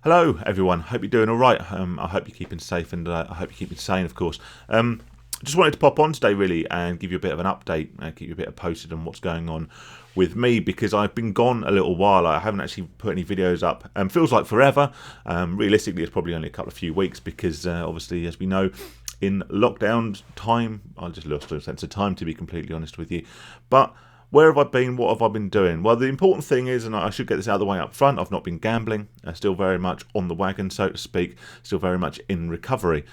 Hello, everyone. Hope you're doing all right. I hope you're keeping safe, and I hope you're keeping sane, of course. Just wanted to pop on today, really, and give you a bit of an update, keep you a bit posted on what's going on with me, because I've been gone a little while. I haven't actually put any videos up. Feels like forever. Realistically, it's probably only a couple of few weeks, because obviously, as we know, in lockdown time, I just lost a sense of time, to be completely honest with you. But where have I been? What have I been doing? Well, the important thing is, and I should get this out of the way up front, I've not been gambling. Still very much on the wagon, so to speak. Still very much in recovery.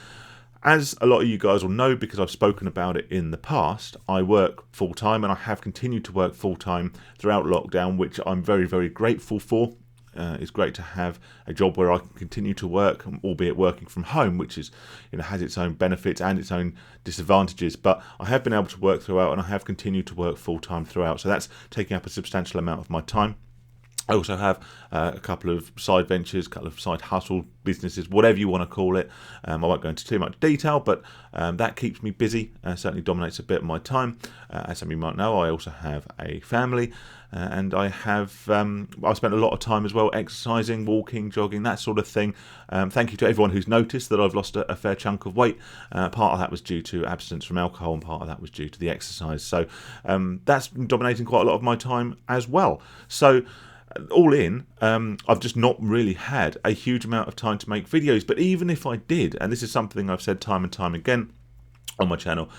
As a lot of you guys will know, because I've spoken about it in the past, I work full-time, and I have continued to work full-time throughout lockdown, which I'm very, very grateful for. It's great to have a job where I can continue to work, albeit working from home, which is, has its own benefits and its own disadvantages. But I have been able to work throughout, and I have continued to work full time throughout. So that's taking up a substantial amount of my time. I also have a couple of side ventures, a couple of side hustle businesses, whatever you want to call it. I won't go into too much detail, but that keeps me busy, certainly dominates a bit of my time. As some of you might know, I also have a family, and I've spent a lot of time as well exercising, walking, jogging, that sort of thing. Thank you to everyone who's noticed that I've lost a fair chunk of weight. Part of that was due to abstinence from alcohol, and part of that was due to the exercise. So that's been dominating quite a lot of my time as well. So all in, I've just not really had a huge amount of time to make videos. But even if I did, and this is something I've said time and time again on my channel,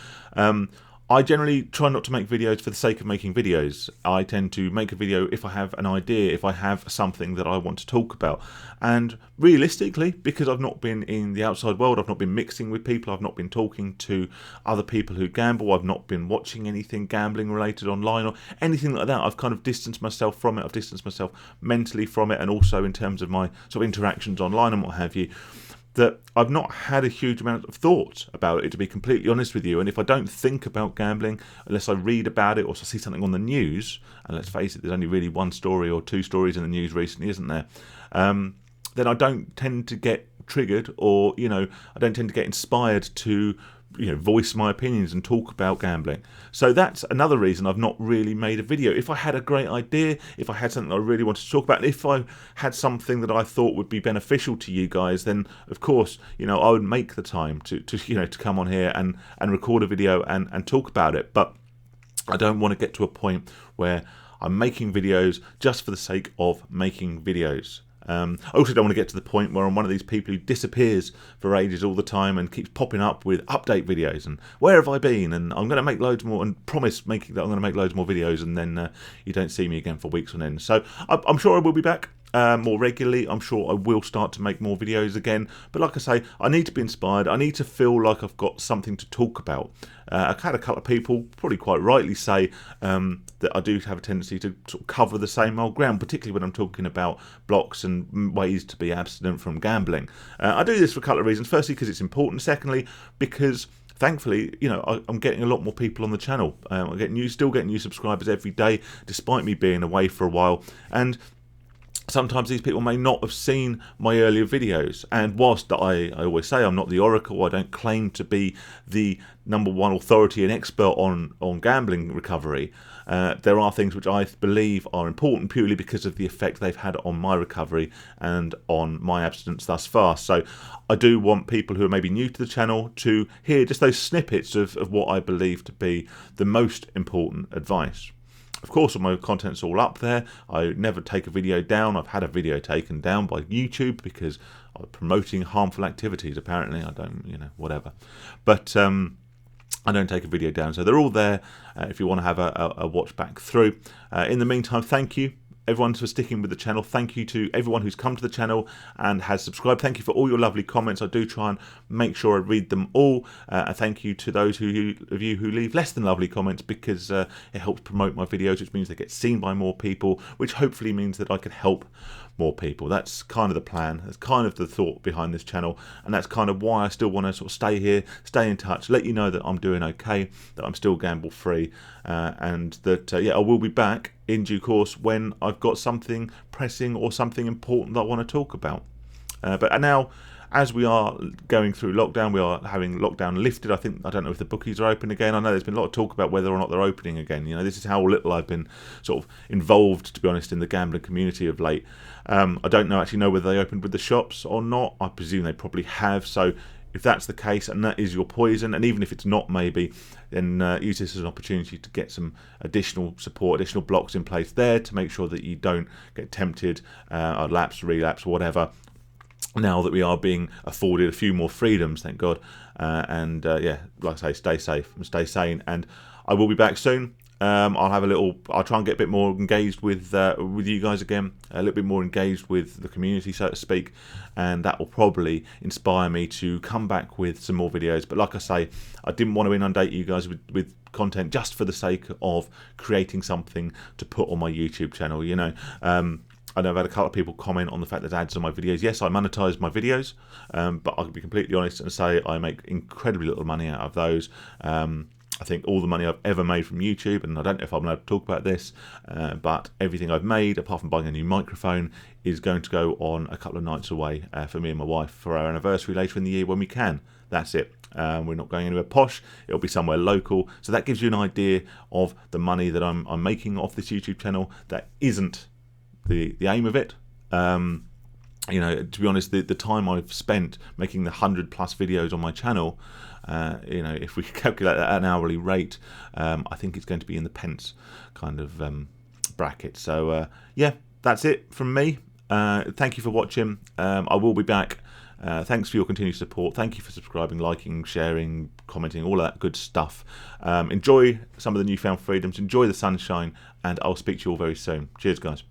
I generally try not to make videos for the sake of making videos. I tend to make a video if I have an idea, if I have something that I want to talk about. And realistically, because I've not been in the outside world, I've not been mixing with people, I've not been talking to other people who gamble, I've not been watching anything gambling related online or anything like that. I've kind of distanced myself from it. I've distanced myself mentally from it, and also in terms of my sort of interactions online and what have you, that I've not had a huge amount of thought about it, to be completely honest with you. And if I don't think about gambling, unless I read about it or see something on the news, and let's face it, there's only really one story or two stories in the news recently, isn't there? Then I don't tend to get triggered, or I don't tend to get inspired to voice my opinions and talk about gambling. So that's another reason I've not really made a video. If I had a great idea, if I had something I really wanted to talk about, and if I had something that I thought would be beneficial to you guys, then of course I would make the time to come on here and record a video and talk about it. But I don't want to get to a point where I'm making videos just for the sake of making videos. I also don't want to get to the point where I'm one of these people who disappears for ages all the time and keeps popping up with update videos and where have I been, and I'm going to make loads more, and promise making that I'm going to make loads more videos, and then you don't see me again for weeks on end. So I'm sure I will be back more regularly. I'm sure I will start to make more videos again, but like I say, I need to be inspired. I need to feel like I've got something to talk about. I've had a couple of people probably quite rightly say that I do have a tendency to sort of cover the same old ground, particularly when I'm talking about blocks and ways to be abstinent from gambling. I do this for a couple of reasons. Firstly, because it's important. Secondly, because thankfully, I'm getting a lot more people on the channel. I still get new subscribers every day, despite me being away for a while. And sometimes these people may not have seen my earlier videos, and whilst I always say I'm not the oracle, I don't claim to be the number one authority and expert on gambling recovery, there are things which I believe are important purely because of the effect they've had on my recovery and on my abstinence thus far. So I do want people who are maybe new to the channel to hear just those snippets of what I believe to be the most important advice. Of course, all my content's all up there. I never take a video down. I've had a video taken down by YouTube because I'm promoting harmful activities, apparently. I don't, whatever. But I don't take a video down. So they're all there if you want to have a watch back through. In the meantime, thank you everyone for sticking with the channel. Thank you to everyone who's come to the channel and has subscribed. Thank you for all your lovely comments. I do try and make sure I read them all. Thank you to those of you who leave less than lovely comments, because it helps promote my videos, which means they get seen by more people, which hopefully means that I can help more people. That's kind of the plan. That's kind of the thought behind this channel, and that's kind of why I still want to sort of stay here, stay in touch, let you know that I'm doing okay, that I'm still gamble free, and that I will be back in due course when I've got something pressing or something important that I want to talk about. But now, as we are going through lockdown, we are having lockdown lifted. I don't know if the bookies are open again. I know there's been a lot of talk about whether or not they're opening again. You know, this is how little I've been sort of involved, to be honest, in the gambling community of late. I don't actually know whether they opened with the shops or not. I presume they probably have. So if that's the case, and that is your poison, and even if it's not, maybe, then use this as an opportunity to get some additional support, additional blocks in place there to make sure that you don't get tempted, or lapse, relapse, whatever. Now that we are being afforded a few more freedoms, thank God. Yeah, like I say, stay safe and stay sane. And I will be back soon. I'll try and get a bit more engaged with you guys again, a little bit more engaged with the community, so to speak, and that will probably inspire me to come back with some more videos. But like I say, I didn't want to inundate you guys with content just for the sake of creating something to put on my YouTube channel. You know, I know I've had a couple of people comment on the fact there's ads on my videos. Yes, I monetize my videos, but I'll be completely honest and say I make incredibly little money out of those. I think all the money I've ever made from YouTube, and I don't know if I'm allowed to talk about this, but everything I've made, apart from buying a new microphone, is going to go on a couple of nights away for me and my wife for our anniversary later in the year when we can. That's it. We're not going anywhere posh. It'll be somewhere local. So that gives you an idea of the money that I'm making off this YouTube channel. That isn't the aim of it. You know, to be honest, the time I've spent making the 100+ videos on my channel, you know, if we calculate that at an hourly rate, I think it's going to be in the pence kind of bracket. So yeah, that's it from me. Thank you for watching. I will be back. Thanks for your continued support. Thank you for subscribing, liking, sharing, commenting, all that good stuff. Enjoy some of the newfound freedoms. Enjoy the sunshine, and I'll speak to you all very soon. Cheers, guys.